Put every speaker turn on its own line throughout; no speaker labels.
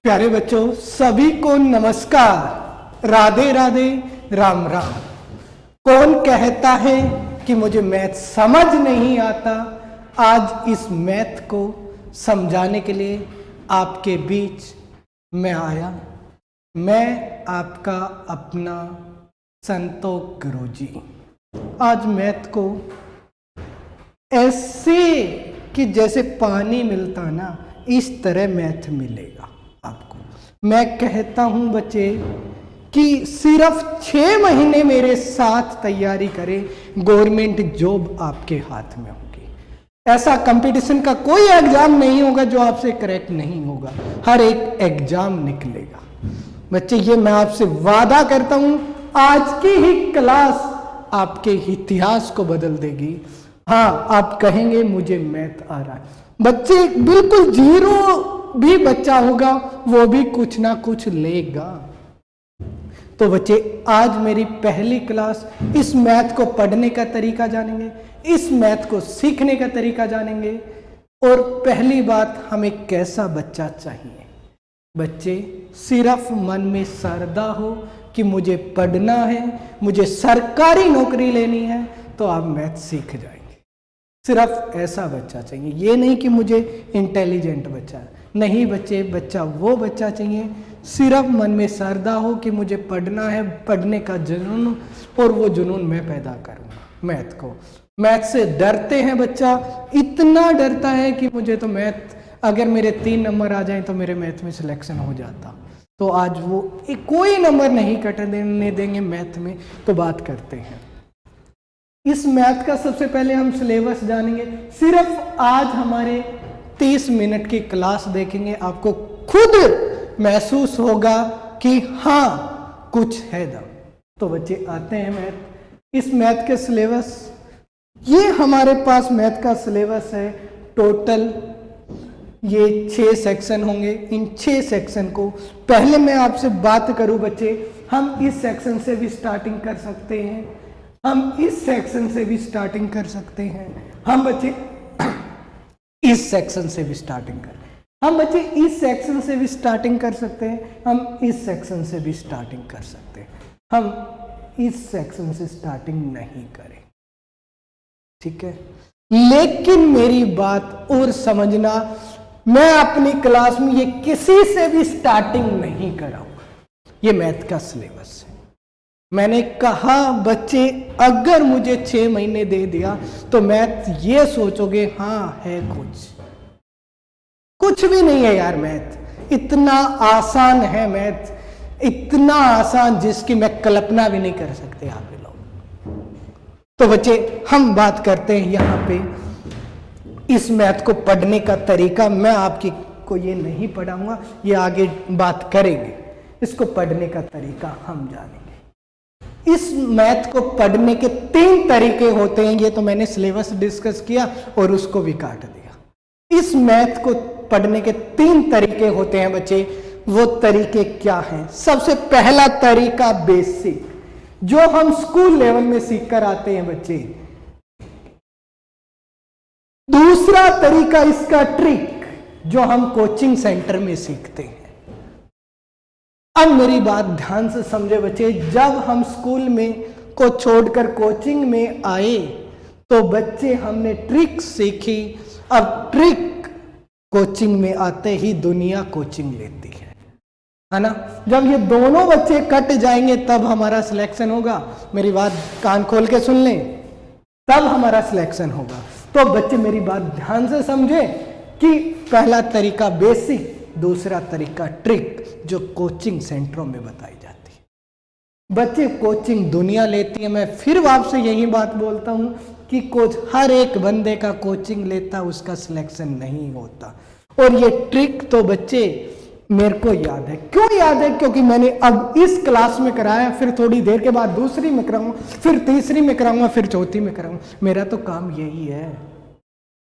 प्यारे बच्चों, सभी को नमस्कार, राधे राधे, राम राम। कौन कहता है कि मुझे मैथ समझ नहीं आता? आज इस मैथ को समझाने के लिए आपके बीच मैं आया। मैं आपका अपना संतोष गुरुजी। आज मैथ को ऐसे कि जैसे पानी मिलता ना, इस तरह मैथ मिलेगा आपको। मैं कहता हूं बच्चे कि सिर्फ 6 महीने मेरे साथ तैयारी करें, गवर्नमेंट जॉब आपके हाथ में होगी। ऐसा कंपटीशन का कोई एग्जाम नहीं होगा जो आपसे क्रैक नहीं होगा। हर एक एग्जाम निकलेगा बच्चे, ये मैं आपसे वादा करता हूं। आज की ही क्लास आपके इतिहास को बदल देगी। हाँ, आप कहेंगे मुझे मैथ आ रहा है। बच्चे बिल्कुल जीरो भी बच्चा होगा, वो भी कुछ ना कुछ लेगा। तो बच्चे, आज मेरी पहली क्लास, इस मैथ को पढ़ने का तरीका जानेंगे, इस मैथ को सीखने का तरीका जानेंगे। और पहली बात, हमें कैसा बच्चा चाहिए? बच्चे सिर्फ मन में श्रद्धा हो कि मुझे पढ़ना है, मुझे सरकारी नौकरी लेनी है, तो आप मैथ सीख जाएंगे। सिर्फ ऐसा बच्चा चाहिए। ये नहीं कि मुझे इंटेलिजेंट बच्चा नहीं बच्चे, बच्चा वो बच्चा चाहिए सिर्फ मन में श्रद्धा हो कि मुझे पढ़ना है, पढ़ने का जुनून, और वो जुनून मैं पैदा करूँगा। मैथ को, मैथ से डरते हैं बच्चा, इतना डरता है कि मुझे तो मैथ, अगर मेरे 3 नंबर आ जाएं तो मेरे मैथ में सिलेक्शन हो जाता। तो आज वो कोई नंबर नहीं कटने देंगे मैथ में। तो बात करते हैं इस मैथ का। सबसे पहले हम सिलेबस जानेंगे। सिर्फ आज हमारे 30 मिनट की क्लास देखेंगे, आपको खुद महसूस होगा कि हाँ कुछ है दम। तो बच्चे आते हैं मैथ, इस मैथ के सिलेबस। ये हमारे पास मैथ का सिलेबस है। टोटल ये 6 सेक्शन होंगे। इन 6 सेक्शन को पहले मैं आपसे बात करूं बच्चे, हम इस सेक्शन से भी स्टार्टिंग कर सकते हैं, हम इस सेक्शन से भी स्टार्टिंग कर सकते हैं, हम बच्चे इस सेक्शन से भी स्टार्टिंग कर, हम बच्चे इस सेक्शन से भी स्टार्टिंग कर सकते हैं, हम इस सेक्शन से भी स्टार्टिंग कर सकते हैं, हम इस सेक्शन से स्टार्टिंग नहीं करें, ठीक है। लेकिन मेरी बात और समझना, मैं अपनी क्लास में ये किसी से भी स्टार्टिंग नहीं कराऊंगा। ये मैथ का सिलेबस है। मैंने कहा बच्चे, अगर मुझे 6 महीने दे दिया तो मैथ ये सोचोगे हाँ है कुछ भी नहीं है यार। मैथ इतना आसान है, मैथ इतना आसान जिसकी मैं कल्पना भी नहीं कर सकते आप लोग। तो बच्चे, हम बात करते हैं यहां पे इस मैथ को पढ़ने का तरीका। मैं आपकी को ये नहीं पढ़ाऊंगा, ये आगे बात करेंगे। इसको पढ़ने का तरीका हम जानेंगे। इस मैथ को पढ़ने के 3 तरीके होते हैं। ये तो मैंने सिलेबस डिस्कस किया और उसको भी काट दिया। इस मैथ को पढ़ने के 3 तरीके होते हैं बच्चे। वो तरीके क्या हैं? सबसे पहला तरीका बेसिक, जो हम स्कूल लेवल में सीख कर आते हैं बच्चे। दूसरा तरीका इसका ट्रिक, जो हम कोचिंग सेंटर में सीखते हैं। अब मेरी बात ध्यान से समझे बच्चे, जब हम स्कूल में को छोड़कर कोचिंग में आए तो बच्चे हमने ट्रिक सीखी। अब ट्रिक कोचिंग में आते ही दुनिया कोचिंग लेती है ना। जब ये दोनों बच्चे कट जाएंगे तब हमारा सिलेक्शन होगा। मेरी बात कान खोल के सुन लें, तब हमारा सिलेक्शन होगा। तो बच्चे मेरी बात ध्यान से समझे कि पहला तरीका बेसिक, दूसरा तरीका ट्रिक, जो कोचिंग सेंटरों में बताई जाती है। बच्चे कोचिंग दुनिया लेती है। मैं फिर आपसे यही बात बोलता हूं कि कोच हर एक बंदे का कोचिंग लेता, उसका सिलेक्शन नहीं होता। और ये ट्रिक तो बच्चे मेरे को याद है। क्यों याद है? क्योंकि मैंने अब इस क्लास में कराया, फिर थोड़ी देर के बाद दूसरी में कराऊंगा, फिर तीसरी में कराऊंगा, फिर चौथी में कराऊंगा। मेरा तो काम यही है।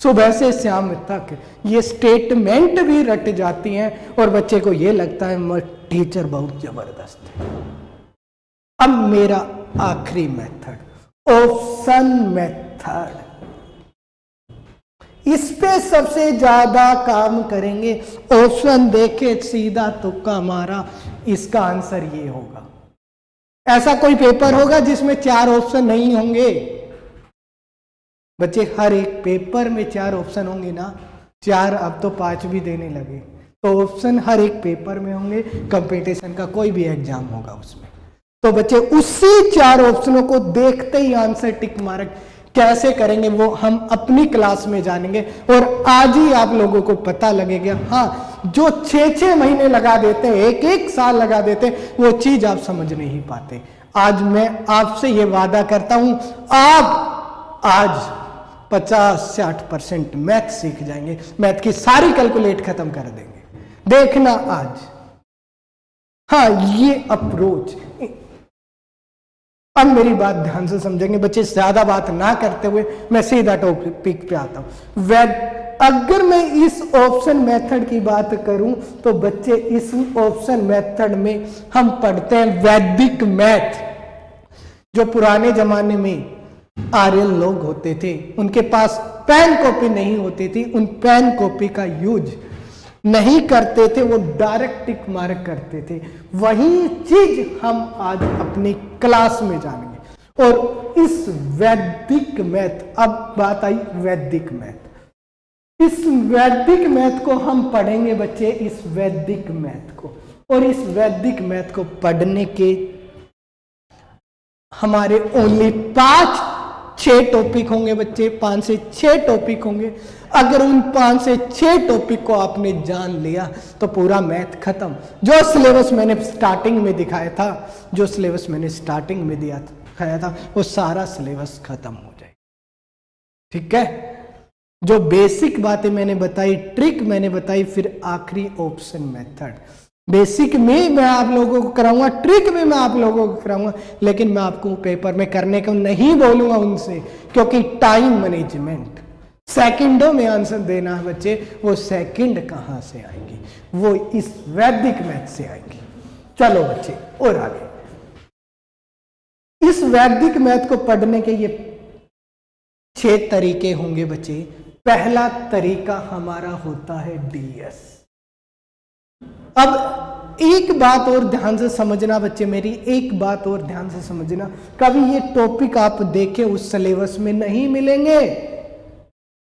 सुबह से शाम तक ये स्टेटमेंट भी रट जाती हैं और बच्चे को ये लगता है टीचर बहुत जबरदस्त है। अब मेरा आखिरी मेथड, ऑप्शन मेथड। इस पे सबसे ज्यादा काम करेंगे। ऑप्शन देखे सीधा तुक्का मारा, इसका आंसर ये होगा। ऐसा कोई पेपर होगा जिसमें 4 ऑप्शन नहीं होंगे? बच्चे हर एक पेपर में 4 ऑप्शन होंगे ना, 4 अब तो 5 भी देने लगे। तो ऑप्शन हर एक पेपर में होंगे, कंपटीशन का कोई भी एग्जाम होगा उसमें। तो बच्चे उसी 4 ऑप्शनों को देखते ही आंसर टिक मार्क कैसे करेंगे वो हम अपनी क्लास में जानेंगे। और आज ही आप लोगों को पता लगेगा। हाँ, जो 6-6 महीने लगा देते हैं, 1-1 साल लगा देते हैं, वो चीज आप समझ नहीं पाते। आज मैं आपसे ये वादा करता हूं, आप आज 50-60% मैथ सीख जाएंगे, मैथ की सारी कैलकुलेट खत्म कर देंगे। देखना आज। हाँ, ये अप्रोच। अब मेरी बात ध्यान से समझेंगे बच्चे, ज्यादा बात ना करते हुए मैं सीधा टॉपिक पे आता हूं। अगर मैं इस ऑप्शन मेथड की बात करूं तो बच्चे इस ऑप्शन मेथड में हम पढ़ते हैं वैदिक मैथ। जो पुराने जमाने में आर्यन लोग होते थे, उनके पास पेन कॉपी नहीं होती थी, उन पेन कॉपी का यूज नहीं करते थे, वो डायरेक्ट टिक मार्क करते थे। वही चीज हम आज अपनी क्लास में जानेंगे। और इस वैदिक मैथ, अब बात आई वैदिक मैथ, इस वैदिक मैथ को हम पढ़ेंगे बच्चे, इस वैदिक मैथ को। और इस वैदिक मैथ को पढ़ने के हमारे ओनली 5-6 टॉपिक होंगे बच्चे, 5 से 6 टॉपिक होंगे। अगर उन 5 से 6 टॉपिक को आपने जान लिया तो पूरा मैथ खत्म। जो सिलेबस मैंने स्टार्टिंग में दिखाया था, जो सिलेबस मैंने स्टार्टिंग में दिखाया था, वो सारा सिलेबस खत्म हो जाए। ठीक है, जो बेसिक बातें मैंने बताई, ट्रिक मैंने बताई, फिर आखिरी ऑप्शन मेथड। बेसिक में मैं आप लोगों को कराऊंगा, ट्रिक में मैं आप लोगों को कराऊंगा, लेकिन मैं आपको पेपर में करने को नहीं बोलूंगा उनसे, क्योंकि टाइम मैनेजमेंट, सेकंडों में आंसर देना है बच्चे। वो सेकंड कहां से आएंगे? वो इस वैदिक मैथ से आएंगे। चलो बच्चे और आगे। इस वैदिक मैथ को पढ़ने के ये 6 तरीके होंगे बच्चे। पहला तरीका हमारा होता है डीएस। अब एक बात और ध्यान से समझना बच्चे, मेरी एक बात और ध्यान से समझना, कभी ये टॉपिक आप देखें उस सिलेबस में नहीं मिलेंगे।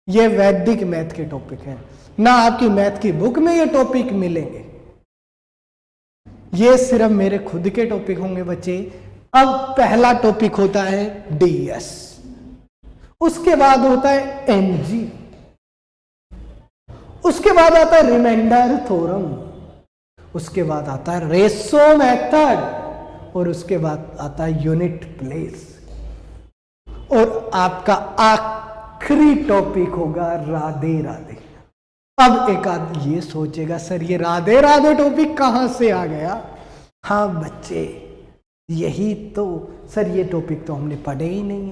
ये वैदिक मैथ के टॉपिक हैं, ना आपकी मैथ की बुक में ये टॉपिक मिलेंगे। ये सिर्फ मेरे खुद के टॉपिक होंगे बच्चे। अब पहला टॉपिक होता है डीएस, उसके बाद होता है एनजी, उसके बाद आता है रिमाइंडर थ्योरम, उसके बाद आता है रेशो मेथड, और उसके बाद आता है यूनिट प्लेस, और आपका आखिरी टॉपिक होगा राधे राधे। अब एक आदमी ये सोचेगा, सर ये राधे राधे टॉपिक कहां से आ गया? हाँ बच्चे, यही तो सर, ये टॉपिक तो हमने पढ़े ही नहीं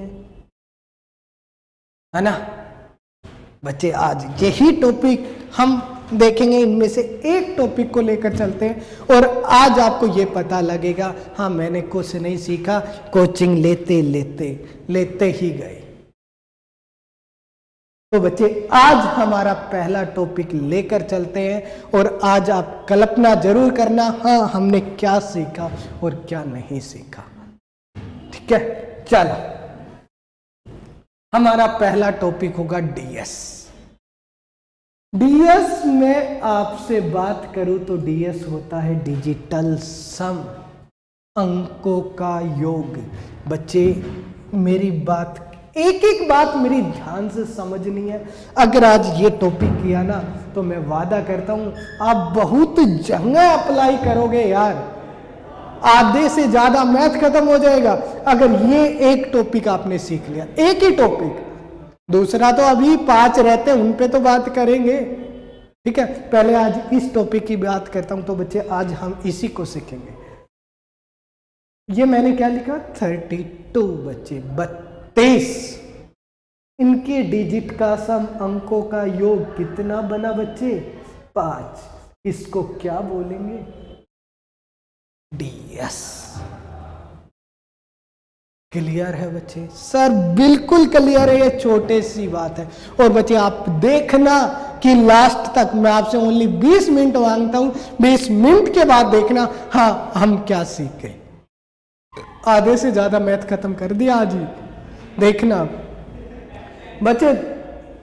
है ना बच्चे। आज यही टॉपिक हम देखेंगे, इनमें से एक टॉपिक को लेकर चलते हैं और आज आपको ये पता लगेगा, हाँ मैंने कुछ नहीं सीखा, कोचिंग लेते लेते ही गए। तो बच्चे आज हमारा पहला टॉपिक लेकर चलते हैं और आज आप कल्पना जरूर करना, हाँ हमने क्या सीखा और क्या नहीं सीखा। ठीक है, चलो हमारा पहला टॉपिक होगा डीएस। डीएस में आपसे बात करूं तो डीएस होता है डिजिटल सम, अंकों का योग। बच्चे मेरी बात, एक एक बात मेरी ध्यान से समझनी है। अगर आज ये टॉपिक किया ना तो मैं वादा करता हूं आप बहुत जगह अप्लाई करोगे यार, आधे से ज्यादा मैथ खत्म हो जाएगा अगर ये एक टॉपिक आपने सीख लिया, एक ही टॉपिक। दूसरा तो अभी 5 रहते हैं, उन पे तो बात करेंगे। ठीक है, पहले आज इस टॉपिक की बात करता हूं। तो बच्चे आज हम इसी को सीखेंगे। ये मैंने क्या लिखा? 32 बच्चे, 32 इनके डिजिट का सम, अंकों का योग कितना बना बच्चे? 5। इसको क्या बोलेंगे? डीएस। क्लियर है बच्चे? सर बिल्कुल क्लियर है, ये छोटे सी बात है। और बच्चे आप देखना कि लास्ट तक मैं आपसे ओनली 20 मिनट मांगता हूं, 20 मिनट के बाद देखना हाँ हम क्या सीख गए। आधे से ज्यादा मैथ खत्म कर दिया आज ही। देखना बच्चे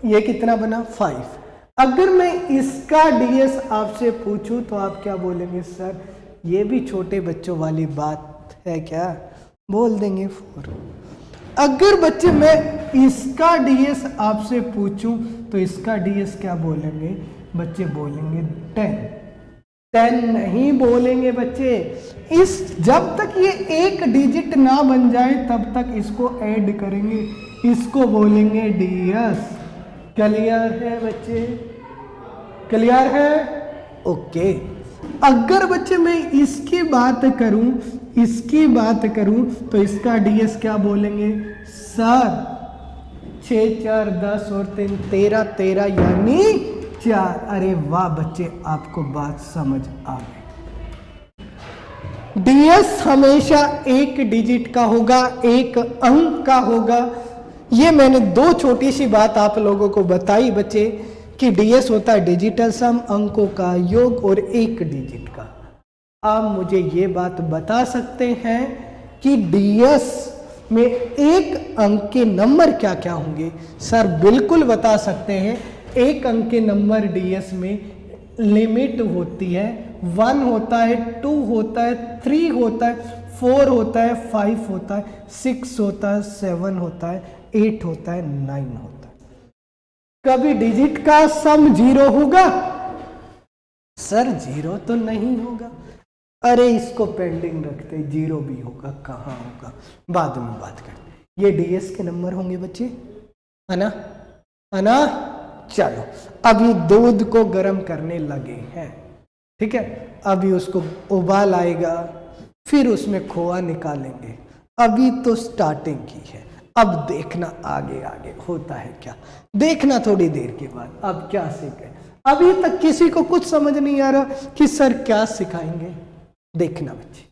ये कितना बना 5। अगर मैं इसका डीएस आपसे पूछूं तो आप क्या बोलेंगे? सर ये भी छोटे बच्चों वाली बात है क्या? बोल देंगे 4। अगर बच्चे मैं इसका डीएस आपसे पूछूं तो इसका डीएस क्या बोलेंगे? बच्चे बोलेंगे 10। 10 नहीं बोलेंगे बच्चे। इस जब तक ये एक डिजिट ना बन जाए तब तक इसको ऐड करेंगे, इसको बोलेंगे डीएस। क्लियर है बच्चे? क्लियर है? ओके। अगर बच्चे मैं इसकी बात करूं तो इसका डीएस क्या बोलेंगे? सर 6 4 10 और 3 13 13 यानी 4। अरे वाह बच्चे, आपको बात समझ आ गई। डीएस हमेशा एक डिजिट का होगा, एक अंक का होगा। ये मैंने 2 छोटी सी बात आप लोगों को बताई बच्चे कि डीएस होता है डिजिटल सम, अंकों का योग और एक डिजिट का। आप मुझे ये बात बता सकते हैं कि डीएस में एक अंक के नंबर क्या क्या होंगे? सर बिल्कुल बता सकते हैं। एक अंक के नंबर डीएस में लिमिट होती है, 1 होता है, 2 होता है, 3 होता है, 4 होता है, 5 होता है, 6 होता है, 7 होता है, 8 होता है, 9 होता है। कभी डिजिट का सम 0 होगा? सर 0 तो नहीं होगा। अरे इसको पेंडिंग रखते, 0 भी होगा, कहाँ होगा, बाद में बात करते। ये डीएस के नंबर होंगे बच्चे, है ना? है ना? चलो अभी दूध को गर्म करने लगे हैं, ठीक है? अभी उसको उबाल आएगा, फिर उसमें खोआ निकालेंगे। अभी तो स्टार्टिंग की है, अब देखना आगे आगे होता है क्या। देखना थोड़ी देर के बाद अब क्या सीखे। अभी तक किसी को कुछ समझ नहीं आ रहा कि सर क्या सिखाएंगे। देखना बच्चे,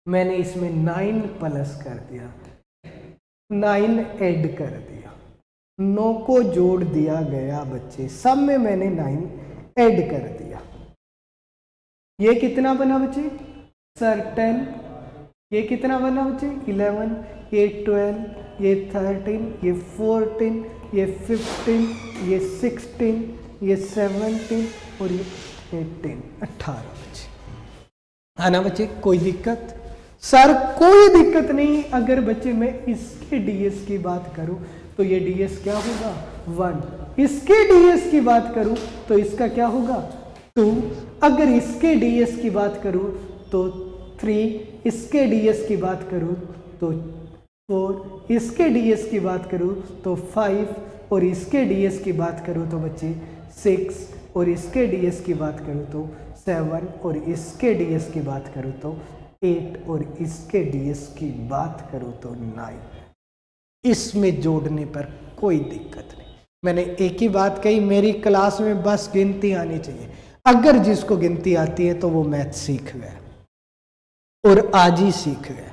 मैंने इसमें 9 प्लस कर दिया, 9 ऐड कर दिया, 9 को जोड़ दिया गया बच्चे, सब में मैंने 9 ऐड कर दिया। ये कितना बना बच्चे? सर 10। ये कितना बना बच्चे? 11। ये 12, ये 13, ये 14, ये 15, ये 16, ये 17 और ये 18, 18 बच्चे, है ना बच्चे? कोई दिक्कत? सर कोई दिक्कत नहीं। अगर बच्चे मैं इसके डीएस की बात करूं तो ये डीएस क्या होगा? 1। इसके डीएस की बात करूं तो इसका क्या होगा? 2। अगर इसके डीएस की बात करूं तो 3, इसके डीएस की बात करूं तो 4, इसके डीएस की बात करूं तो 5 और इसके डीएस की बात करूं तो बच्चे 6 और इसके डीएस की बात करूं तो 7 और इसके डीएस की बात करूं तो 8 और इसके डीएस की बात करूं तो 9। इसमें जोड़ने पर कोई दिक्कत नहीं। मैंने एक ही बात कही, मेरी क्लास में बस गिनती आनी चाहिए। अगर जिसको गिनती आती है तो वो मैथ सीख गया और आज ही सीख गया,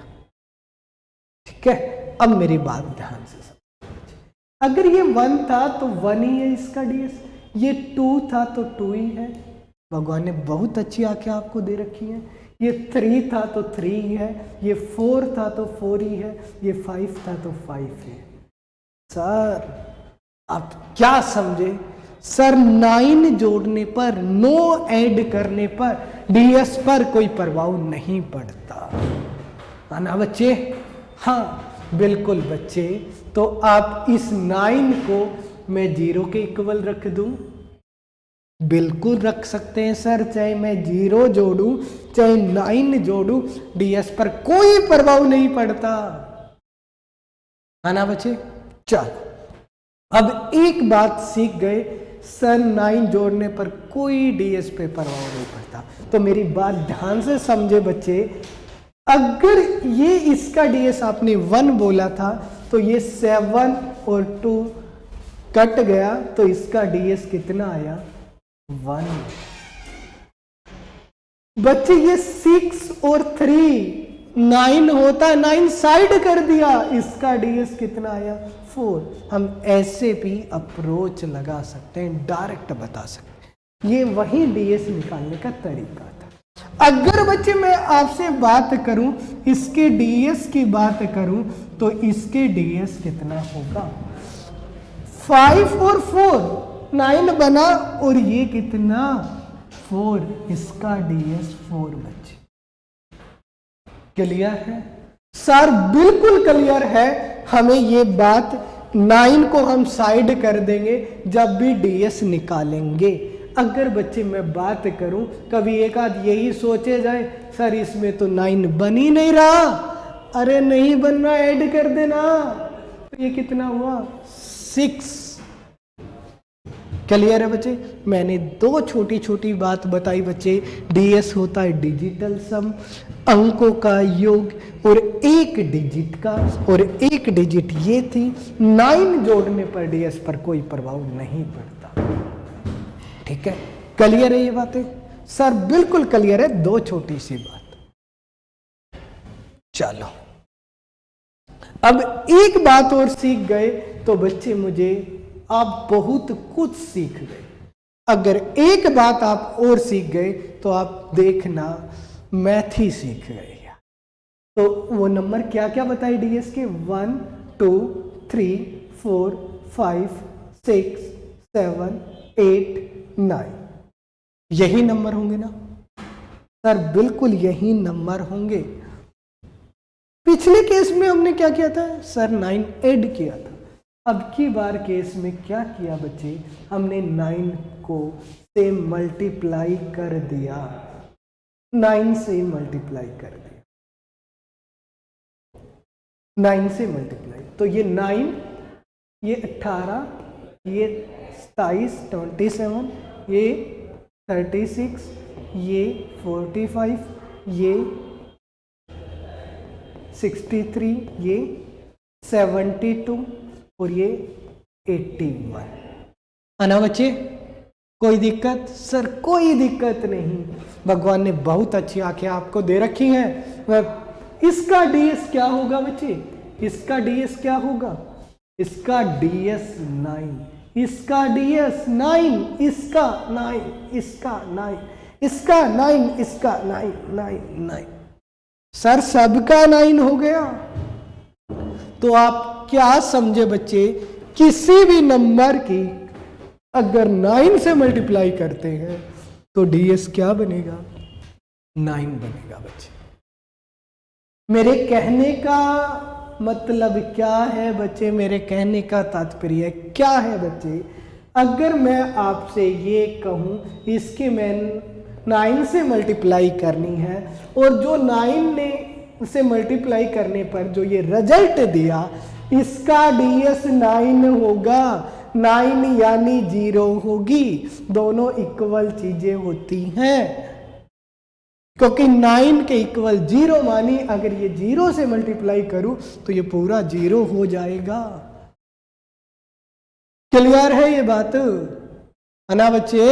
ठीक है? अब मेरी बात ध्यान से समझ। अगर ये 1 था तो 1 ही है इसका डीएस, ये 2 था तो 2 ही है। भगवान ने बहुत अच्छी आंखें आपको दे रखी हैं। ये 3 था तो 3 ही है, ये 4 था तो 4 ही है, ये 5 था तो 5 है। सर आप क्या समझे? सर 9 जोड़ने पर, 9 ऐड करने पर डीएस पर कोई प्रभाव नहीं पड़ता, है ना बच्चे? हाँ बिल्कुल बच्चे। तो आप इस 9 को मैं 0 के इक्वल रख दूं? बिल्कुल रख सकते हैं सर। चाहे मैं 0 जोड़ूं चाहे 9 जोड़ूं, डीएस पर कोई प्रभाव नहीं पड़ता, है ना बच्चे? चलो अब एक बात सीख गए, सर 9 जोड़ने पर कोई डीएस पे प्रभाव नहीं पड़ता। तो मेरी बात ध्यान से समझे बच्चे। अगर ये इसका डीएस आपने 1 बोला था तो ये 7 और 2 कट गया तो इसका डीएस कितना आया? 1। बच्चे ये 6 और 3 9 होता, 9 साइड कर दिया, इसका डीएस कितना आया 4। हम ऐसे भी अप्रोच लगा सकते हैं, डायरेक्ट बता सकते हैं। ये वही डीएस निकालने का तरीका था। अगर बच्चे मैं आपसे बात करूं, इसके डीएस की बात करूं, तो इसके डीएस कितना होगा 5 और 4, 9 बना और ये कितना 4, इसका डीएस 4 बच्चे। क्लियर है सर? बिल्कुल क्लियर है। हमें ये बात 9 को हम साइड कर देंगे जब भी डीएस निकालेंगे। अगर बच्चे मैं बात करूं, कभी एक आध यही सोचे जाए सर इसमें तो 9 बन ही नहीं रहा, अरे नहीं बन रहा, ऐड कर देना, तो ये कितना हुआ 6। क्लियर है बच्चे? मैंने दो छोटी छोटी बात बताई बच्चे। डीएस होता है डिजिटल सम, अंकों का योग और एक डिजिट का, और एक डिजिट ये थी। 9 जोड़ने पर डीएस पर कोई प्रभाव नहीं पड़ता। ठीक है, क्लियर है ये बातें? सर बिल्कुल क्लियर है, दो छोटी सी बात। चलो अब एक बात और सीख गए तो बच्चे मुझे आप बहुत कुछ सीख गए। अगर एक बात आप और सीख गए तो आप देखना मैथ ही सीख गए। तो वो नंबर क्या क्या बताए डीएस के 1 2 3 4 5 6 7 8 9, यही नंबर होंगे ना सर? बिल्कुल यही नंबर होंगे। पिछले केस में हमने क्या किया था सर? 9 ऐड किया था। अब की बार केस में क्या किया बच्चे? हमने 9 को से मल्टीप्लाई कर दिया, 9 से मल्टीप्लाई कर दिया, 9 से मल्टीप्लाई। तो ये 9, ये 18, ये 27, 27, ये 36, ये 45, ये 63, ये 72 और ये 81 है ना बच्चे? कोई दिक्कत? सर कोई दिक्कत नहीं, भगवान ने बहुत अच्छी आंखें आपको दे रखी हैं। इसका डीएस क्या होगा बच्चे? इसका डीएस क्या होगा? इसका डीएस 9, इसका डीएस 9, इसका 9, इसका 9, इसका 9, इसका 9, 9, 9। सर सबका 9 हो गया। तो आप क्या समझे बच्चे? किसी भी नंबर की अगर 9 से मल्टीप्लाई करते हैं तो डीएस क्या बनेगा? 9 बनेगा बच्चे। मेरे कहने का मतलब क्या है बच्चे? मेरे कहने का तात्पर्य क्या है बच्चे? अगर मैं आपसे ये कहूं इसकी मैं 9 से मल्टीप्लाई करनी है, और जो 9 ने से मल्टीप्लाई करने पर जो ये रिजल्ट दिया, इसका डीएस 9 होगा, 9 यानी 0 होगी। दोनों इक्वल चीजें होती हैं, क्योंकि 9 के इक्वल 0 मानी अगर ये 0 से मल्टीप्लाई करूं तो ये पूरा 0 हो जाएगा। क्लियर है ये बात? है ना बच्चे?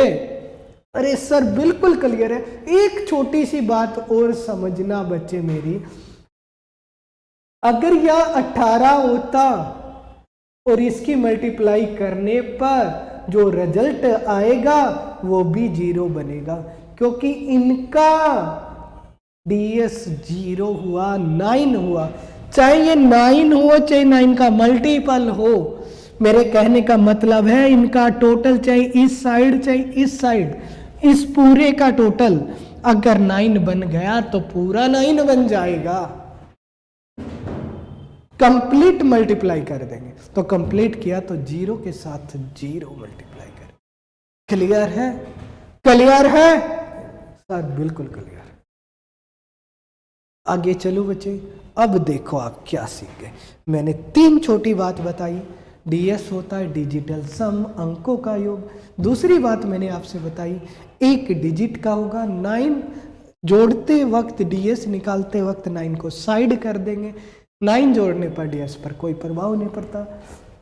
अरे सर बिल्कुल क्लियर है। एक छोटी सी बात और समझना बच्चे मेरी, अगर यह 18 होता और इसकी मल्टीप्लाई करने पर जो रिजल्ट आएगा वो भी 0 बनेगा, क्योंकि इनका डीएस 0 हुआ, 9 हुआ। चाहे ये 9 हो, चाहे 9 का मल्टीपल हो, मेरे कहने का मतलब है इनका टोटल, चाहे इस साइड चाहे इस साइड, इस पूरे का टोटल अगर 9 बन गया तो पूरा 9 बन जाएगा। कंप्लीट मल्टीप्लाई कर देंगे, तो कंप्लीट किया तो 0 के साथ 0 मल्टीप्लाई करें। क्लियर है? क्लियर है सर? बिल्कुल क्लियर है। आगे चलो बच्चे, अब देखो आप क्या सीख गए। मैंने 3 छोटी बात बताई। डीएस होता है डिजिटल सम, अंकों का योग। दूसरी बात मैंने आपसे बताई एक डिजिट का होगा, 9 जोड़ते वक्त डीएस निकालते वक्त 9 को साइड कर देंगे, 9 जोड़ने पर डीएस पर कोई प्रभाव नहीं पड़ता।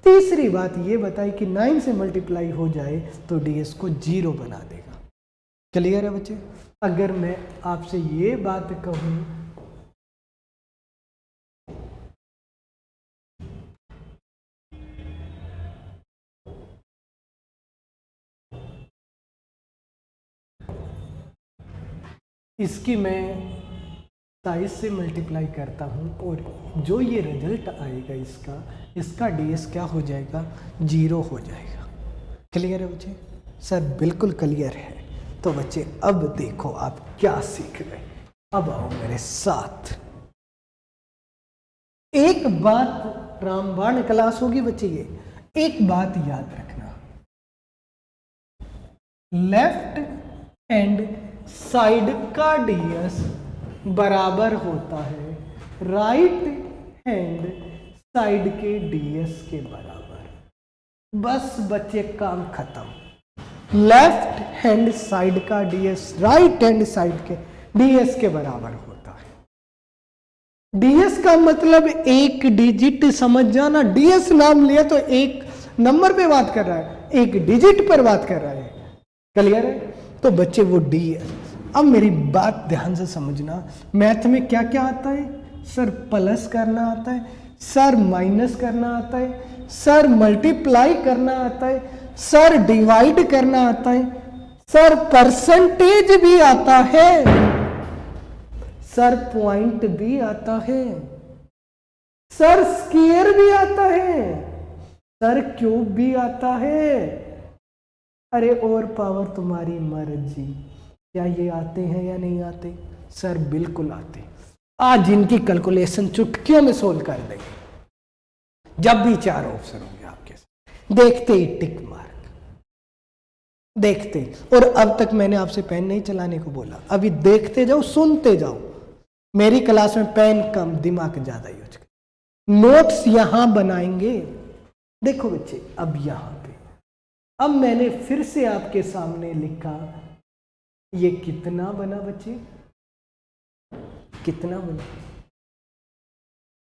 तीसरी बात ये बताई कि 9 से मल्टीप्लाई हो जाए तो डीएस को 0 बना देगा। क्लियर है बच्चे? अगर मैं आपसे ये बात कहूँ इसकी मैं 27 से मल्टीप्लाई करता हूँ और जो ये रिजल्ट आएगा इसका ds क्या हो जाएगा, 0 हो जाएगा। क्लियर है बच्चे? सर बिल्कुल क्लियर है। तो बच्चे अब देखो आप क्या सीख रहे, अब आओ मेरे साथ। एक बात रामबाण क्लास होगी बच्चे, ये एक बात याद रखना, लेफ्ट हैंड साइड का ds बराबर होता है राइट हैंड साइड के ds के बराबर। बस बच्चे काम खत्म। लेफ्ट हैंड साइड का ds राइट हैंड साइड के ds के बराबर होता है। ds का मतलब एक डिजिट, समझ जाना। ds नाम लिया तो एक नंबर पे बात कर रहा है, एक डिजिट पर बात कर रहा है। क्लियर है? तो बच्चे वो ds। अब मेरी बात ध्यान से समझना, मैथ में क्या क्या आता है? सर प्लस करना आता है, सर माइनस करना आता है, सर मल्टीप्लाई करना आता है, सर डिवाइड करना आता है, सर परसेंटेज भी आता है, सर पॉइंट भी आता है, सर स्क्वायर भी आता है, सर क्यूब भी आता है। अरे और पावर तुम्हारी मर्जी, क्या ये आते हैं या नहीं आते? सर बिल्कुल आते। आज इनकी कैलकुलेशन चुटकियों में सोल्व कर देंगे। जब भी 4 ऑप्शन होंगे आपके साथ, देखते ही टिक मार्क, देखते। और अब तक मैंने आपसे पेन नहीं चलाने को बोला, अभी देखते जाओ, सुनते जाओ। मेरी क्लास में पेन कम, दिमाग ज्यादा यूज कर। नोट्स यहां बनाएंगे। देखो बच्चे, अब यहां पे अब मैंने फिर से आपके सामने लिखा, ये कितना बना बच्चे? कितना बना?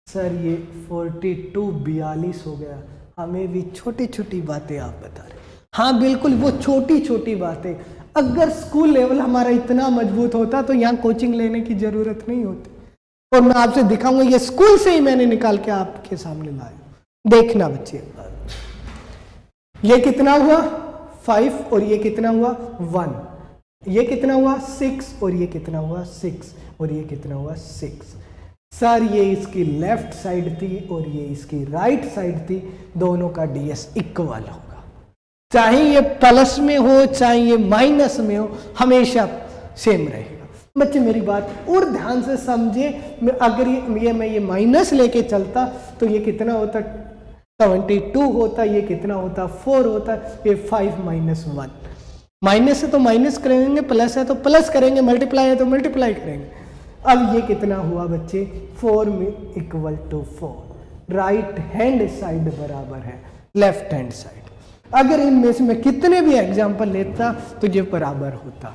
सर ये 42 हो गया। हमें भी छोटी छोटी बातें आप बता रहे। हाँ बिल्कुल, वो छोटी छोटी बातें। अगर स्कूल लेवल हमारा इतना मजबूत होता तो यहाँ कोचिंग लेने की जरूरत नहीं होती। और मैं आपसे दिखाऊंगा, ये स्कूल से ही मैंने निकाल के आपके सामने लाया। देखना बच्चे, ये कितना हुआ 5 और ये कितना हुआ 1, ये कितना हुआ 6 और ये कितना हुआ 6 और ये कितना हुआ 6। सर ये इसकी लेफ्ट साइड थी और ये इसकी राइट साइड थी, दोनों का ds इक्वल होगा। चाहे ये प्लस में हो चाहे ये माइनस में हो, हमेशा सेम रहेगा। बच्चे मेरी बात और ध्यान से समझे। अगर मैं ये माइनस लेके चलता तो ये कितना होता 72 होता, ये कितना होता 4 होता, ये 5 - 1। माइनस है तो माइनस करेंगे, प्लस है तो प्लस करेंगे, मल्टीप्लाई है तो मल्टीप्लाई करेंगे। अब ये कितना हुआ बच्चे 4 में equal to 4। Right hand side बराबर है लेफ्ट हैंड साइड। अगर इनमें से मैं कितने भी एग्जाम्पल लेता तो ये बराबर होता।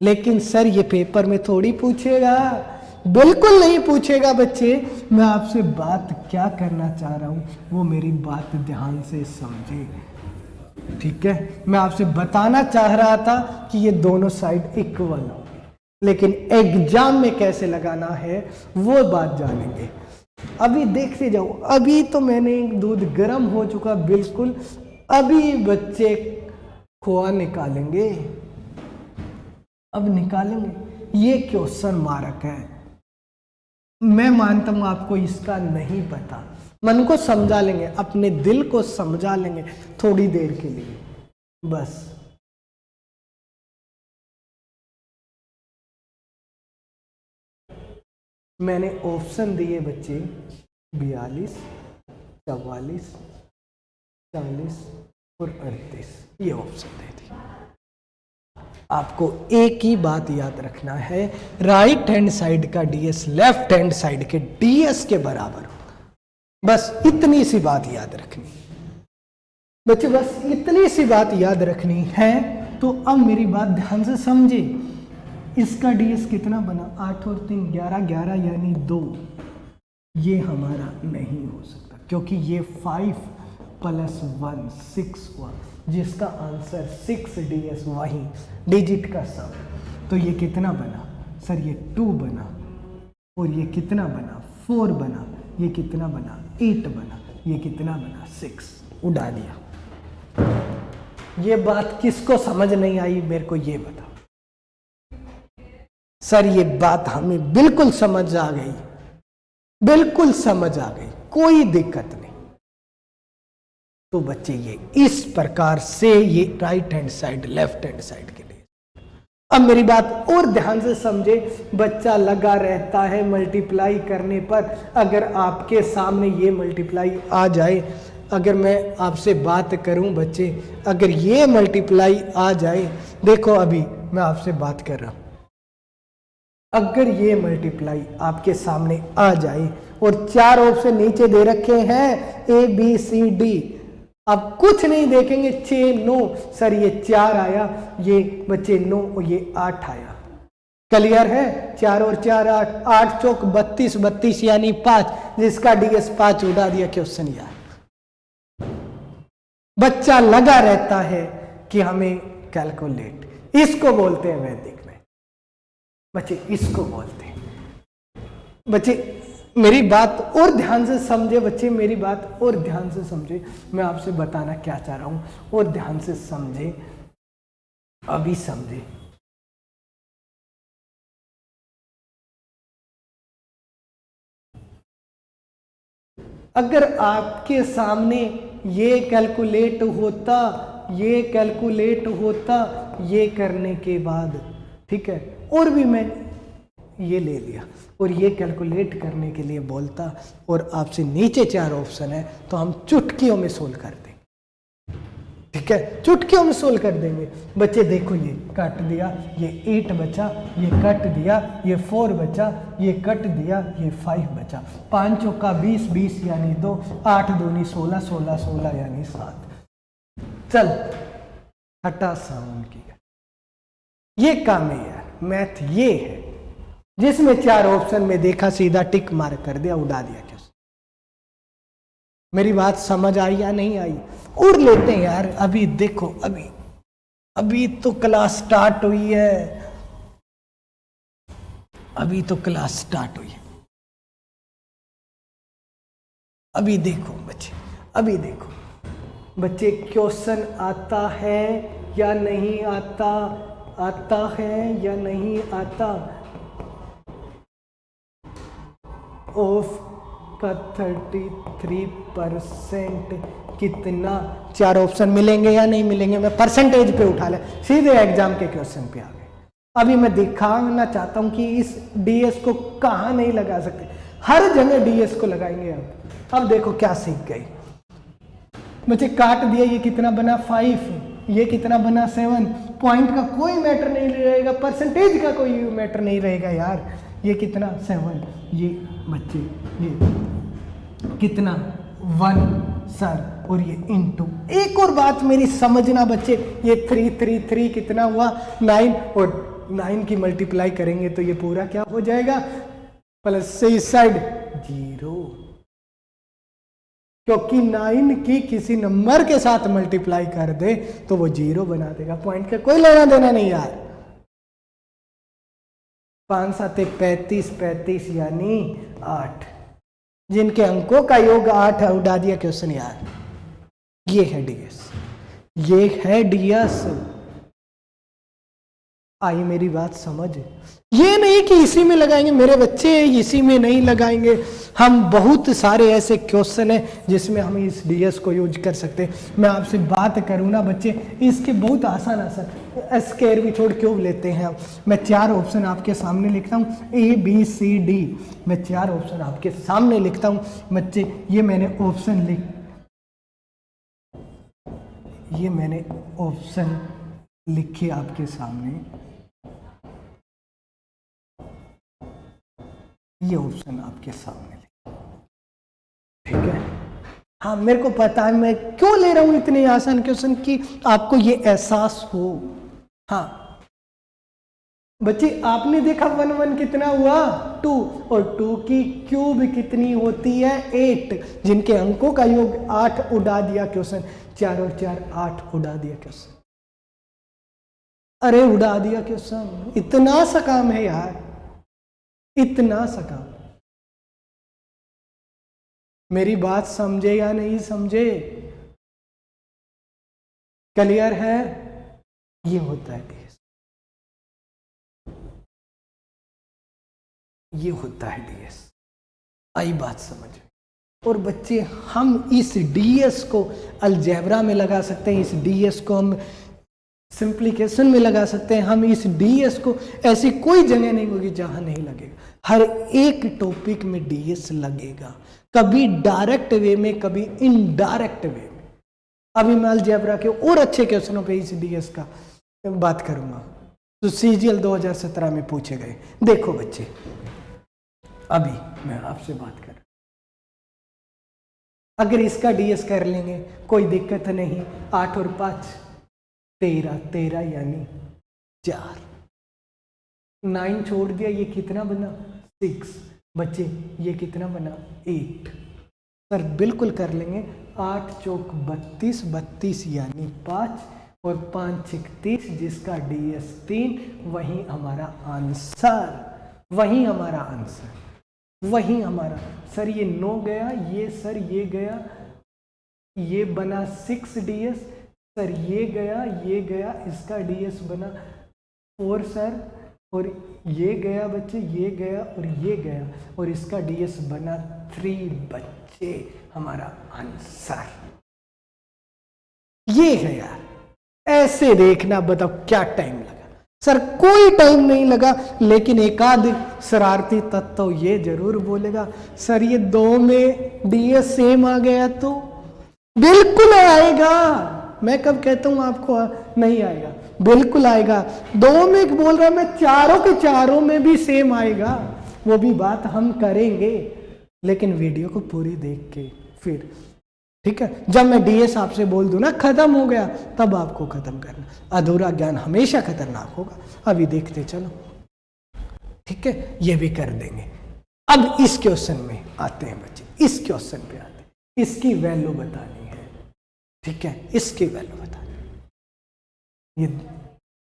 लेकिन सर ये पेपर में थोड़ी पूछेगा, बिल्कुल नहीं पूछेगा बच्चे। मैं आपसे बात क्या करना चाह रहा हूं वो मेरी बात ध्यान से समझे, ठीक है? मैं आपसे बताना चाह रहा था कि ये दोनों साइड इक्वल हो, लेकिन एग्जाम में कैसे लगाना है वो बात जानेंगे। अभी देखते जाओ, अभी तो मैंने दूध गर्म हो चुका बिल्कुल। अभी बच्चे खोआ निकालेंगे, अब निकालेंगे। ये क्वेश्चन मार्क है, मैं मानता हूं आपको इसका नहीं पता। मन को समझा लेंगे, अपने दिल को समझा लेंगे थोड़ी देर के लिए बस। मैंने ऑप्शन दिए बच्चे 42, 44, 40 और 38, ये ऑप्शन दे दी। आपको एक ही बात याद रखना है, राइट हैंड साइड का ds लेफ्ट हैंड साइड के ds के बराबर होगा। बस इतनी सी बात याद रखनी बच्चे, बस इतनी सी बात याद रखनी है। तो अब मेरी बात ध्यान से समझे। इसका ds कितना बना 8 और 3 11, 11 यानी 2। ये हमारा नहीं हो सकता क्योंकि ये 5 + 1 6 हुआ, जिसका आंसर 6 ds वही डिजिट का सम। तो ये कितना बना सर? ये 2 बना और ये कितना बना 4 बना, ये कितना बना 8 बना, ये कितना बना 6। उड़ा दिया। ये बात किसको समझ नहीं आई मेरे को ये बताओ। सर ये बात हमें बिल्कुल समझ आ गई, बिल्कुल समझ आ गई, कोई दिक्कत नहीं। तो बच्चे ये इस प्रकार से ये right hand side left hand side के लिए। अब मेरी बात और ध्यान से समझे, बच्चा लगा रहता है मल्टीप्लाई करने पर। अगर आपके सामने ये मल्टीप्लाई आ जाए, अगर मैं आपसे बात करूं बच्चे, अगर ये मल्टीप्लाई आ जाए, देखो अभी मैं आपसे बात कर रहा हूं, अगर ये मल्टीप्लाई आपके सामने आ जाए और 4 ऑप्शन नीचे दे रखे हैं ABCD, आप कुछ नहीं देखेंगे, 6 9, सर ये 4 आया, ये बच्चे 9 और ये 8 आया। क्लियर है? 4 और 4 8, 8 चौक 32, 32 यानी 5, जिसका DS 5 उड़ा दिया क्वेश्चन यार। बच्चा लगा रहता है कि हमें कैलकुलेट, इसको बोलते हैं वैदिक में बच्चे, इसको बोलते हैं बच्चे। मेरी बात और ध्यान से समझे बच्चे, मेरी बात और ध्यान से समझे, मैं आपसे बताना क्या चाह रहा हूं, और ध्यान से समझे, अभी समझे। अगर आपके सामने ये कैलकुलेट होता, ये कैलकुलेट होता, ये करने के बाद, ठीक है, और भी मैं ये ले लिया और ये कैलकुलेट करने के लिए बोलता, और आपसे नीचे 4 ऑप्शन है, तो हम चुटकियों में सोल्व कर देंगे, ठीक है, चुटकियों में सोल्व कर देंगे। बच्चे देखो ये कट दिया, ये 8 बचा, ये कट दिया, ये 4 बचा, ये कट दिया, ये 5 बचा, 5 चौका 20, 20 यानी 2, 8 दूनी 16, 16 16 यानी 7। चल हटा साउंड किया, ये काम है यार, मैथ ये है, जिसमें 4 ऑप्शन में देखा सीधा टिक मार कर दिया, उड़ा दिया क्यों। मेरी बात समझ आई या नहीं आई? और लेते हैं यार, अभी देखो, अभी तो क्लास स्टार्ट हुई है, अभी तो क्लास स्टार्ट हुई है। अभी देखो बच्चे, अभी देखो बच्चे, क्वेश्चन आता है या नहीं आता, आता है या नहीं आता। ऑफ का 33% कितना, 4 ऑप्शन मिलेंगे या नहीं मिलेंगे, मैं परसेंटेज पे उठा ले, सीधे एग्जाम के क्वेश्चन पे आ गए। अभी मैं दिखाना चाहता हूं कि इस DS को कहां नहीं लगा सकते, हर जगह DS को लगाएंगे। अब देखो क्या सीख गई बच्चे, काट दिया, ये कितना बना 5, ये कितना बना 7, पॉइंट का कोई मैटर नहीं रहेगा, परसेंटेज का कोई मैटर नहीं रहेगा यार। ये कितना 7, ये बच्चे ये कितना 1 सर, और ये इनटू। एक और बात मेरी समझना बच्चे, ये 3 3 3 कितना हुआ 9, और 9 की मल्टीप्लाई करेंगे तो ये पूरा क्या हो जाएगा, प्लस से इस साइड 0, क्योंकि 9 की किसी नंबर के साथ मल्टीप्लाई कर दे तो वो 0 बना देगा, पॉइंट का कोई लेना देना नहीं यार। 5 7 35, 35 यानी 8, जिनके अंकों का योग 8 है, उड़ा दिया क्वेश्चन यार। ये है DS, ये है DS। आई मेरी बात समझ? ये नहीं कि इसी में लगाएंगे मेरे बच्चे, इसी में नहीं लगाएंगे हम, बहुत सारे ऐसे क्वेश्चन हैं जिसमें हम इस DS को यूज कर सकते हैं। मैं आपसे बात करूं ना बच्चे, इसके बहुत आसान आसान, स्क्वायर भी छोड़ क्यों लेते हैं हम। मैं 4 ऑप्शन आपके सामने लिखता हूं, ABCD, मैं 4 ऑप्शन आपके सामने लिखता हूं बच्चे। ये मैंने ऑप्शन लिखे आपके सामने, ये ऑप्शन आपके सामने, ठीक है। हाँ मेरे को पता है मैं क्यों ले रहा हूं इतने आसान क्वेश्चन की, आपको ये एहसास हो। हाँ बच्चे, आपने देखा 1 1 कितना हुआ 2, और 2 की क्यूब कितनी होती है 8, जिनके अंकों का योग 8, उड़ा दिया क्वेश्चन। 4 और 4 8, उड़ा दिया क्वेश्चन। अरे उड़ा दिया क्वेश्चन, इतना सा काम है यार, इतना सा काम। मेरी बात समझे या नहीं समझे? क्लियर है? ये होता है। ये होता है डीएस। आई बात समझ में? और बच्चे हम इस डीएस को अलजेब्रा में लगा सकते हैं, इस डीएस को हम सिंप्लीकेशन में लगा सकते हैं, हम इस डीएस को, ऐसी कोई जगह नहीं होगी जहां नहीं लगेगा। हर एक टॉपिक में डीएस लगेगा, कभी डायरेक्ट वे में, कभी इनडायरेक्ट वे में। अभी मैं अलजेब्रा के और अच्छे क्वेश्चनों पे इस डीएस का बात करूंगा तो सीजीएल 2017 में पूछे गए। देखो बच्चे, अभी मैं आपसे बात कर, अगर इसका डीएस कर लेंगे कोई दिक्कत नहीं। 8 और 5 13, 13 यानी 4, 9 छोड़ दिया, ये कितना बना 6। बच्चे ये कितना बना 8। सर बिल्कुल कर लेंगे। 8 चौक 32, 32 यानी 5 और 5 6 30, जिसका डीएस 3। वही हमारा आंसर, वही हमारा आंसर, वही हमारा। सर ये 9 गया, ये सर ये गया, ये बना 6 डीएस। सर ये गया, इसका डीएस बना 4 सर, और ये गया बच्चे, ये गया और ये गया, और इसका डीएस बना 3 बच्चे, हमारा आंसर ये है यार। ऐसे देखना, बताओ क्या टाइम लगा? सर कोई टाइम नहीं लगा, लेकिन एक आध शरारती तत्व तो ये जरूर बोलेगा सर ये 2 में डीएस सेम आ गया तो बिल्कुल आएगा। मैं कब कहता हूं आपको नहीं आएगा, बिल्कुल आएगा। 2 में बोल रहा मैं, चारों के चारों में भी सेम आएगा। वो भी बात हम करेंगे, लेकिन वीडियो को पूरी देख के फिर, ठीक है? जब मैं डीएस आपसे बोल दूं ना खत्म हो गया, तब आपको खत्म करना। अधूरा ज्ञान हमेशा खतरनाक होगा। अभी देखते चलो, ठीक है? ये भी कर देंगे। अब इस क्वेश्चन में आते हैं बच्चे, इस क्वेश्चन पे आते हैं। इसकी वैल्यू बतानी है, ठीक है? इसकी वैल्यू बतानी है। ये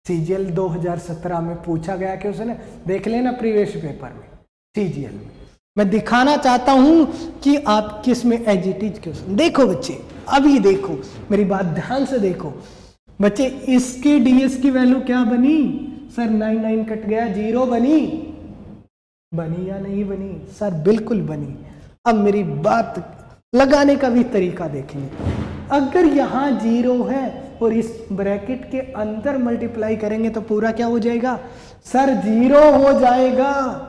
सीजीएल 2017 में पूछा गया क्वेश्चन है, देख लेना प्रीवियस पेपर में, सीजीएल में। मैं दिखाना चाहता हूं कि आप किस में एजिटिज क्वेश्चन। देखो बच्चे, अभी देखो, मेरी बात ध्यान से देखो बच्चे। इसके डीएस की वैल्यू क्या बनी? सर 9 9 कट गया, 0 बनी। बनी या नहीं बनी? सर बिल्कुल बनी। अब मेरी बात लगाने का भी तरीका देखेंगे। अगर यहां 0 है और इस ब्रैकेट के अंदर मल्टीप्लाई करेंगे तो पूरा क्या हो जाएगा? सर 0 हो जाएगा।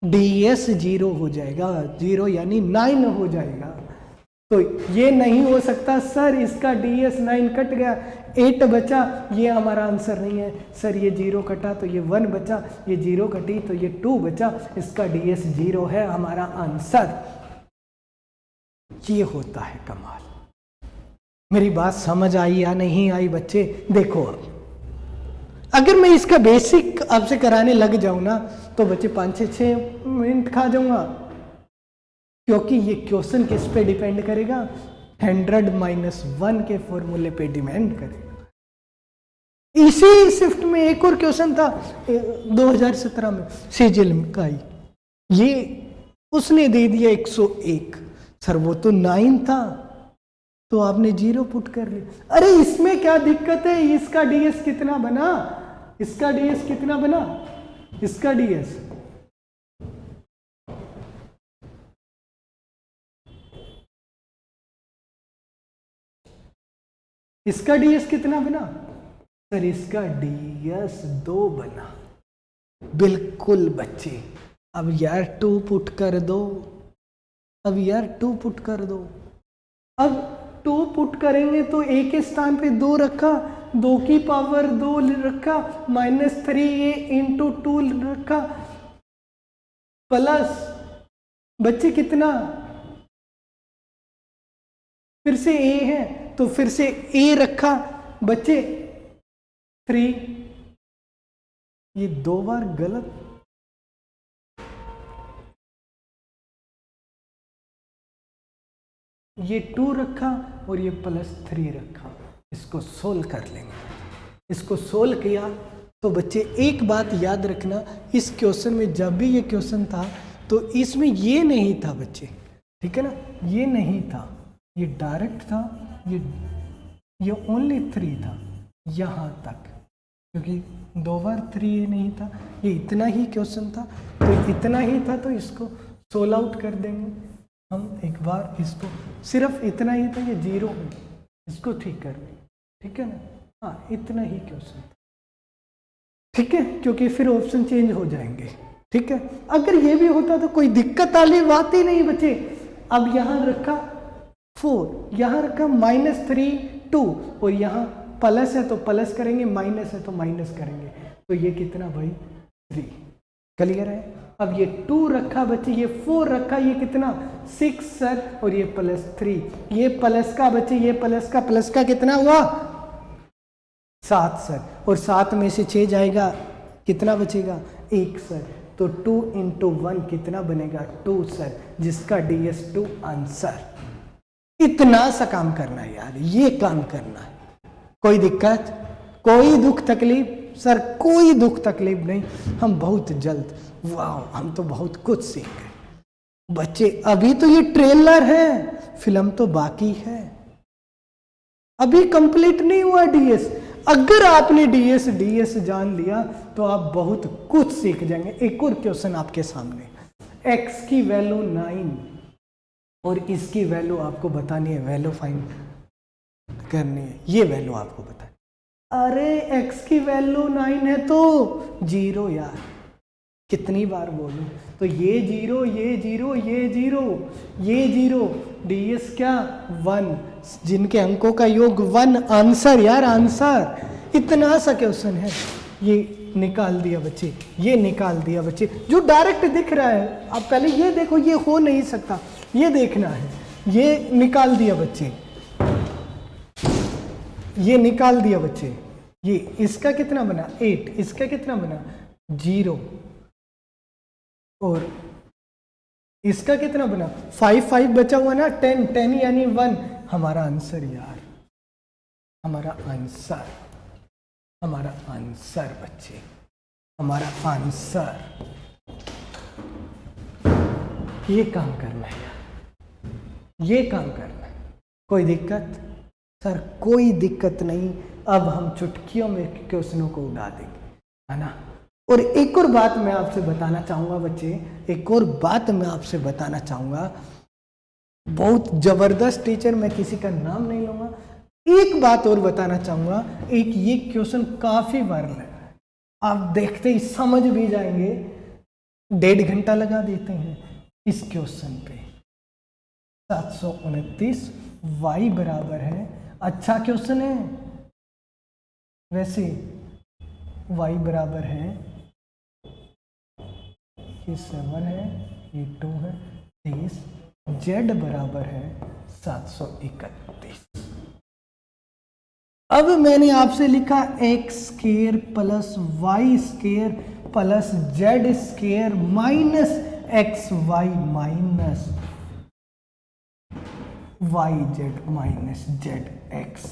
डीएस 0 हो जाएगा, 0 यानी 9 हो जाएगा। तो ये नहीं हो सकता सर इसका डीएस 9 कट गया, 8 बचा, ये हमारा आंसर नहीं है। सर ये 0 कटा तो ये 1 बचा, ये 0 कटी तो ये 2 बचा, इसका डीएस 0 है, हमारा आंसर। ये होता है कमाल। मेरी बात समझ आई या नहीं आई बच्चे? देखो, अब अगर मैं इसका बेसिक आपसे कराने लग जाऊं ना तो बच्चे 5-6 मिनट खा जाऊंगा, क्योंकि ये क्वेश्चन किस पे डिपेंड करेगा? 100-1 के फॉर्मूले पे डिपेंड करेगा। इसी शिफ्ट में एक और क्वेश्चन था 2017 में सीजीएल का ही, ये उसने दे दिया 101। सर वो तो 9 था, तो आपने 0 पुट कर लिया। अरे इसमें क्या दिक्कत है? इसका डीएस कितना बना? इसका डीएस कितना बना? इसका डीएस इसका डीएस कितना बना? सर इसका डीएस 2 बना। बिल्कुल बच्चे। अब यार 2 पुट कर दो, अब यार 2 पुट कर दो। अब 2 पुट करेंगे तो एक के स्थान पे 2 रखा, 2 की पावर 2 रखा, -3 ये इंटू 2 रखा, प्लस बच्चे कितना? फिर से a है तो फिर से a रखा बच्चे 3। ये 2 बार गलत। ये 2 रखा और ये +3 रखा। इसको सोल्व कर लेंगे। इसको सोल्व किया तो बच्चे एक बात याद रखना, इस क्वेश्चन में जब भी ये क्वेश्चन था तो इसमें ये नहीं था बच्चे, ठीक है ना? ये नहीं था, ये डायरेक्ट था, ये ओनली 3 था यहां तक। क्योंकि 2 बार 3 नहीं था, ये इतना ही क्वेश्चन था, तो इतना ही था, तो इसको सोल्व आउट कर देंगे हम एक बार। इसको सिर्फ इतना ही था, ये 0 हो, इसको ठीक कर देंगे, ठीक है ना। हाँ, इतना ही क्वेश्चन, ठीक है, क्योंकि फिर ऑप्शन चेंज हो जाएंगे, ठीक है। अगर ये भी होता तो कोई दिक्कत वाली बात ही नहीं बचे। अब यहाँ रखा 4, यहाँ रखा -3 2, और यहाँ प्लस है तो प्लस करेंगे, माइनस है तो माइनस करेंगे, तो ये कितना भाई 3। क्लियर है। अब ये 2 रखा बच्चे, ये 4 रखा, ये कितना 6 सर, और ये +3, ये प्लस का बच्चे, ये प्लस का कितना हुआ 7 सर, और 7 में से 6 जाएगा, कितना बचेगा 1 सर, तो 2 × 1 कितना बनेगा 2 सर, जिसका DS2 आंसर। इतना सा काम करना है यार, ये काम करना है। कोई दिक्कत, कोई दुख तकलीफ सर, कोई दुख तकलीफ नहीं, हम बहुत जल्द, वाह, हम तो बहुत कुछ सीख गए बच्चे। अभी तो ये ट्रेलर है, फिल्म तो बाकी है, अभी कंप्लीट नहीं हुआ DS। अगर आपने DS जान लिया तो आप बहुत कुछ सीख जाएंगे। एक और क्वेश्चन आपके सामने, x की वैल्यू 9 और इसकी वैल्यू आपको बतानी है, वैल्यू फाइंड करनी है, ये वैल्यू आपको बताए। अरे x की वैल्यू 9 है तो 0 यार, कितनी बार बोलूं, तो ये 0, ये 0, ये 0, ये 0, DS क्या 1, जिनके अंकों का योग 1, आंसर यार, आंसर। इतना सा क्वेश्चन है, ये निकाल दिया बच्चे, ये निकाल दिया बच्चे, जो डायरेक्ट दिख रहा है। आप पहले ये देखो, ये हो नहीं सकता, ये देखना है, ये निकाल दिया बच्चे, ये निकाल दिया बच्चे। ये इसका कितना बना 8, इसका कितना बना 0, और इसका कितना बना 5 बचा हुआ ना 10 यानी 1। हमारा आंसर यार, हमारा आंसर, हमारा आंसर बच्चे, हमारा आंसर। ये काम करना है यार, ये काम करना है। कोई दिक्कत सर, कोई दिक्कत नहीं। अब हम चुटकियों में क्वेश्चनों को उड़ा देंगे, है ना। और एक और बात मैं आपसे बताना चाहूँगा बच्चे, एक और बात मैं आपसे बताना चाहूँगा, बहुत ज़बरदस्त टीचर, मैं किसी का नाम नहीं लूँगा। एक बात और बताना चाहूँगा, एक ये क्वेश्चन काफ़ी वायरल है, आप देखते ही समझ भी जाएंगे। 1.5 घंटा लगा देते हैं इस क्वेश्चन पे। 729 y बराबर है, अच्छा क्वेश्चन है वैसे, y बराबर है, ये 7 है, ये 2 है 30, z बराबर है 731। अब मैंने आपसे लिखा x² plus y² plus z² minus xy minus yz minus zx,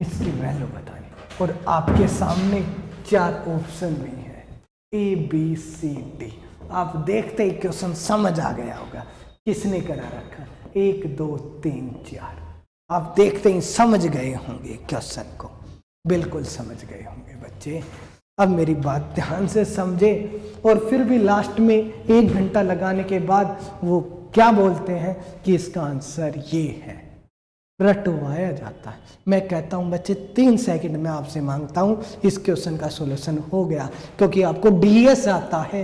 इसकी वैल्यू बतानी। और आपके सामने 4 ऑप्शन भी है, ABCD। आप देखते ही क्वेश्चन समझ आ गया होगा किसने करा रखा, 1 2 3 4। आप देखते ही समझ गए होंगे क्वेश्चन को, बिल्कुल समझ गए होंगे बच्चे। अब मेरी बात ध्यान से समझे, और फिर भी लास्ट में 1 घंटा लगाने के बाद वो क्या बोलते हैं कि इसका आंसर ये है, रटवाया जाता है। मैं कहता हूं बच्चे 3 सेकंड में आपसे मांगता हूं, इस क्वेश्चन का सॉल्यूशन हो गया, क्योंकि आपको DS आता है,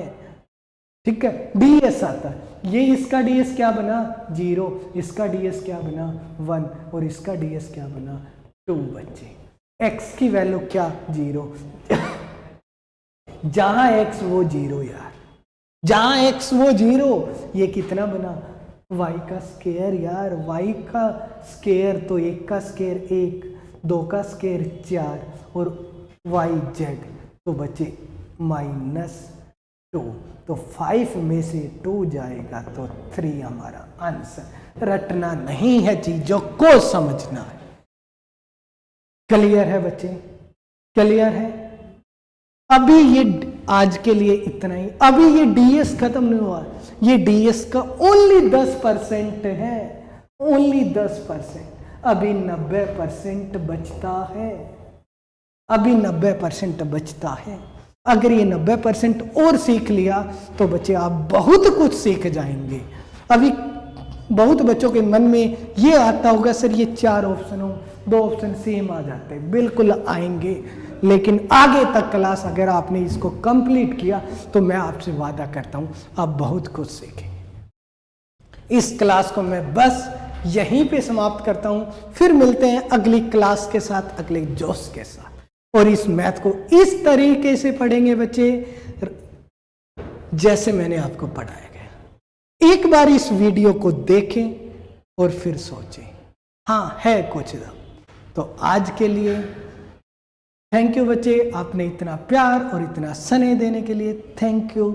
ठीक है, DS आता है। ये इसका DS क्या बना 0, इसका DS क्या बना 1, और इसका DS क्या बना 2 बच्चे। x की वैल्यू क्या 0, जहां x वो 0 यार, जहां x वो 0, ये कितना बना y का स्क्वायर यार, y का स्क्वायर तो 1 का स्क्वायर 1, 2 का स्क्वायर 4, और yz तो बचे -2, तो 5 में से 2 जाएगा तो 3 हमारा आंसर। रटना नहीं है, चीजों को समझना है। क्लियर है बच्चे, क्लियर है। अभी ये आज के लिए इतना ही, अभी ये DS खत्म नहीं हुआ, ये DS का ओनली 10% है, ओनली 10%, अभी 90% बचता है, अभी 90% बचता है। अगर ये 90% और सीख लिया तो बच्चे आप बहुत कुछ सीख जाएंगे। अभी बहुत बच्चों के मन में ये आता होगा, सर ये 4 ऑप्शन हो, 2 ऑप्शन सेम आ जाते हैं। बिल्कुल आएंगे, लेकिन आगे तक क्लास अगर आपने इसको कंप्लीट किया तो मैं आपसे वादा करता हूं आप बहुत कुछ सीखेंगे। इस क्लास को मैं बस यहीं पे समाप्त करता हूं, फिर मिलते हैं अगली क्लास के साथ, अगले जोश के साथ। और इस मैथ को इस तरीके से पढ़ेंगे बच्चे जैसे मैंने आपको पढ़ाया गया। एक बार इस वीडियो को देखें और फिर सोचें, हाँ है कुछ दम। तो आज के लिए थैंक यू बच्चे, आपने इतना प्यार और इतना स्नेह देने के लिए थैंक यू।